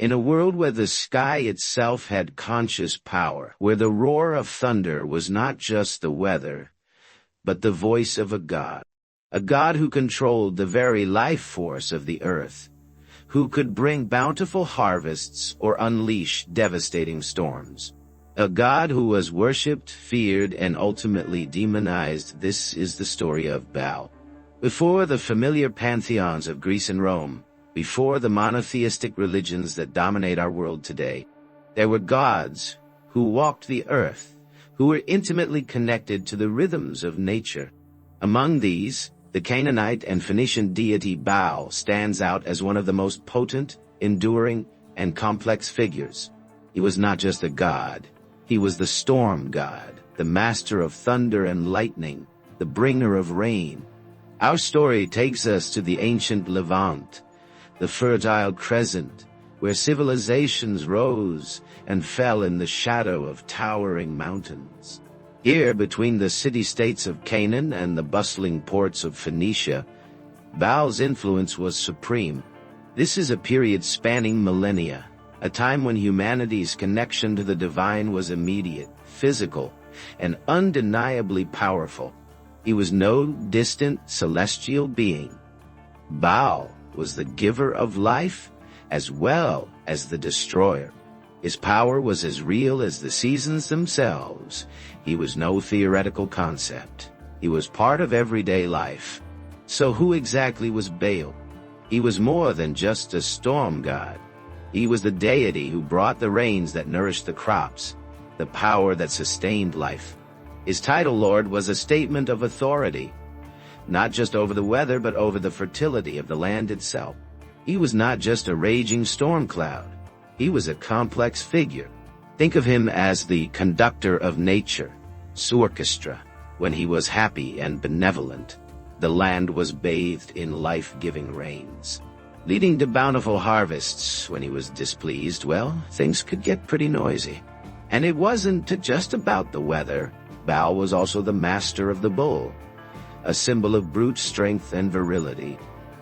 In a world where the sky itself had conscious power, where the roar of thunder was not just the weather, but the voice of a god who controlled the very life force of the earth, who could bring bountiful harvests or unleash devastating storms. A god who was worshipped, feared, and ultimately demonized. This is the story of Baal. Before the familiar pantheons of Greece and Rome, before the monotheistic religions that dominate our world today, there were gods who walked the earth, who were intimately connected to the rhythms of nature. Among these, the Canaanite and Phoenician deity Baal stands out as one of the most potent, enduring, and complex figures. He was not just a god. He was the storm god, the master of thunder and lightning, the bringer of rain. Our story takes us to the ancient Levant, the fertile crescent, where civilizations rose and fell in the shadow of towering mountains. Here, between the city-states of Canaan and the bustling ports of Phoenicia, Baal's influence was supreme. This is a period spanning millennia, a time when humanity's connection to the divine was immediate, physical, and undeniably powerful. He was no distant celestial being. Baal was the giver of life as well as the destroyer. His power was as real as the seasons themselves. He was no theoretical concept. He was part of everyday life. So who exactly was Baal? He was more than just a storm god. He was the deity who brought the rains that nourished the crops, the power that sustained life. His title, Lord, was a statement of authority, not just over the weather, but over the fertility of the land itself. He was not just a raging storm cloud. He was a complex figure. Think of him as the conductor of nature's orchestra. When he was happy and benevolent, the land was bathed in life-giving rains, leading to bountiful harvests. When he was displeased, well, things could get pretty noisy. And it wasn't just about the weather. Baal was also the master of the bull, a symbol of brute strength and virility.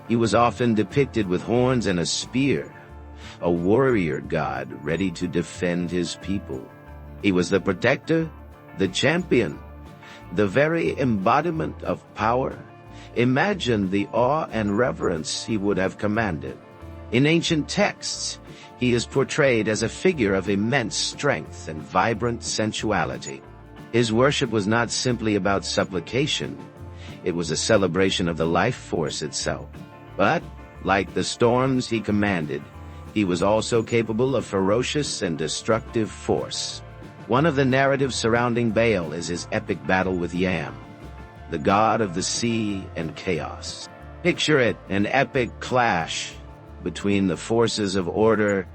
He was often depicted with horns and a spear, a warrior god ready to defend his people. He was the protector, the champion, the very embodiment of power. Imagine the awe and reverence he would have commanded. In ancient texts, he is portrayed as a figure of immense strength and vibrant sensuality. His worship was not simply about supplication. It was a celebration of the life force itself. But, like the storms he commanded, he was also capable of ferocious and destructive force. One of the narratives surrounding Baal is his epic battle with Yam, the god of the sea and chaos. Picture it, an epic clash between the forces of order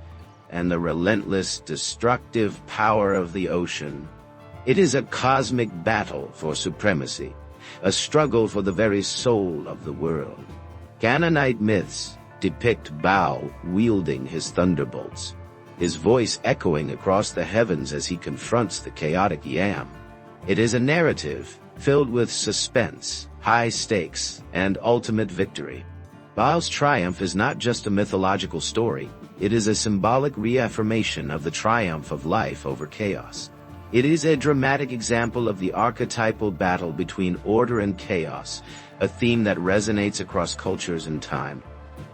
and the relentless, destructive power of the ocean. It is a cosmic battle for supremacy, a struggle for the very soul of the world. Canaanite myths depict Baal wielding his thunderbolts, his voice echoing across the heavens as he confronts the chaotic Yam. It is a narrative filled with suspense, high stakes, and ultimate victory. Baal's triumph is not just a mythological story, it is a symbolic reaffirmation of the triumph of life over chaos. It is a dramatic example of the archetypal battle between order and chaos, a theme that resonates across cultures and time.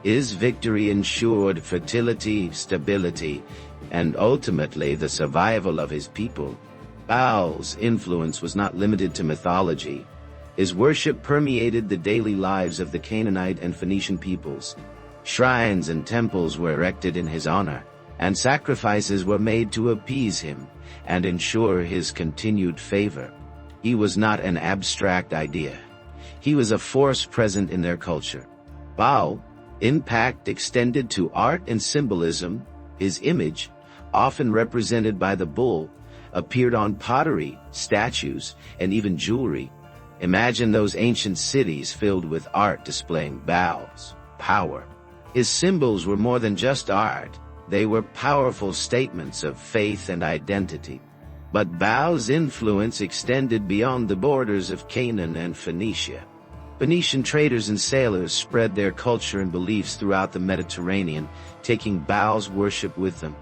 His victory ensured fertility, stability, and ultimately the survival of his people. Baal's influence was not limited to mythology. His worship permeated the daily lives of the Canaanite and Phoenician peoples. Shrines and temples were erected in his honor, and sacrifices were made to appease him and ensure his continued favor. He was not an abstract idea. He was a force present in their culture. Baal, impact extended to art and symbolism. His image, often represented by the bull, appeared on pottery, statues, and even jewelry. Imagine those ancient cities filled with art displaying Baal's power. His symbols were more than just art. They were powerful statements of faith and identity. But Baal's influence extended beyond the borders of Canaan and Phoenicia. Phoenician traders and sailors spread their culture and beliefs throughout the Mediterranean, taking Baal's worship with them.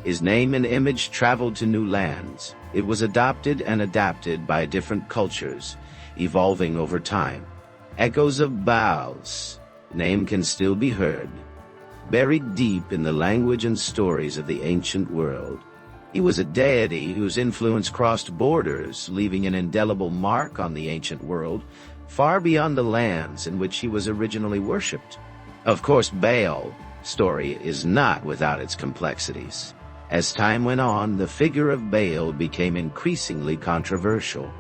His name and image traveled to new lands. It was adopted and adapted by different cultures, evolving over time. Echoes of Baal's name can still be heard, buried deep in the language and stories of the ancient world. He was a deity whose influence crossed borders, leaving an indelible mark on the ancient world, far beyond the lands in which he was originally worshipped. Of course, Baal's story is not without its complexities. As time went on, the figure of Baal became increasingly controversial.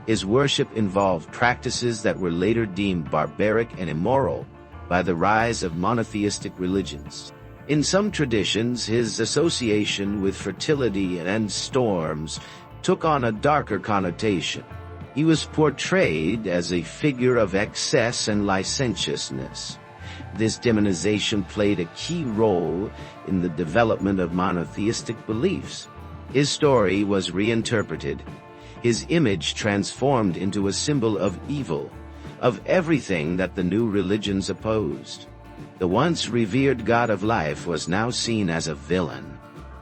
His worship involved practices that were later deemed barbaric and immoral by the rise of monotheistic religions. In some traditions, his association with fertility and storms took on a darker connotation. He was portrayed as a figure of excess and licentiousness. This demonization played a key role in the development of monotheistic beliefs. His story was reinterpreted, his image transformed into a symbol of evil, of everything that the new religions opposed. The once revered god of life was now seen as a villain.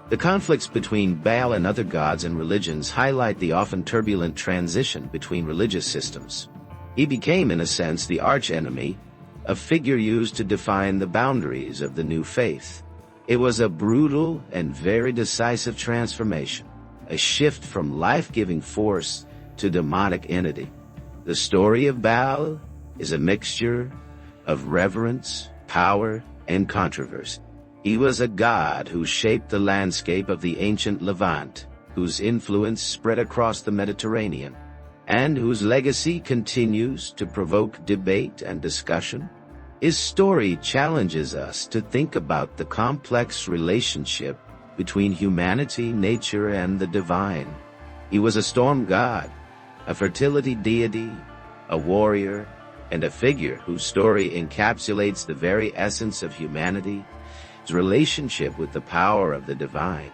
The conflicts between Baal and other gods and religions highlight the often turbulent transition between religious systems. He became, in a sense, the archenemy, a figure used to define the boundaries of the new faith. It was a brutal and very decisive transformation, a shift from life-giving force to demonic entity. The story of Baal is a mixture of reverence, power, and controversy. He was a god who shaped the landscape of the ancient Levant, whose influence spread across the Mediterranean, and whose legacy continues to provoke debate and discussion. His story challenges us to think about the complex relationship between humanity, nature, and the divine. He was a storm god, a fertility deity, a warrior, and a figure whose story encapsulates the very essence of humanity, his relationship with the power of the divine.